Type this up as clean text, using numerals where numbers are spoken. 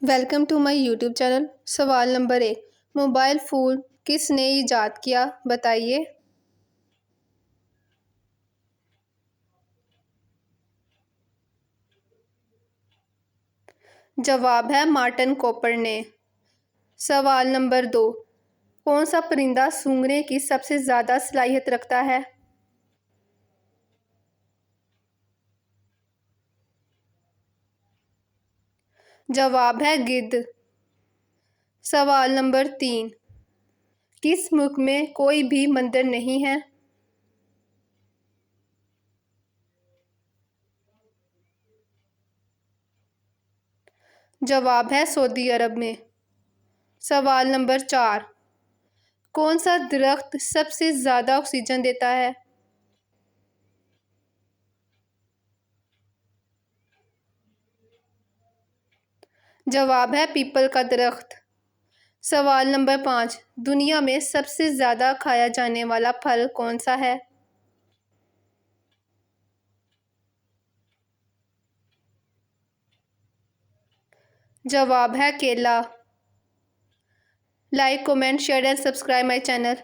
Welcome to my YouTube channel. सवाल number 1, mobile phone किसने ईजाद किया, बताइए। जवाब है मार्टिन कॉपर ने। सवाल नंबर 2, कौन सा परिंदा सूंघने की सबसे ज़्यादा सलाहियत रखता है? जवाब है गिद्ध। सवाल नंबर 3, किस मुल्क में कोई भी मंदिर नहीं है? जवाब है सऊदी अरब में। सवाल नंबर 4, कौन सा दरख्त सबसे ज़्यादा ऑक्सीजन देता है? जवाब है पीपल का दरख्त। सवाल नंबर 5, दुनिया में सबसे ज़्यादा खाया जाने वाला फल कौन सा है? जवाब है केला। Like, comment, share and subscribe my channel.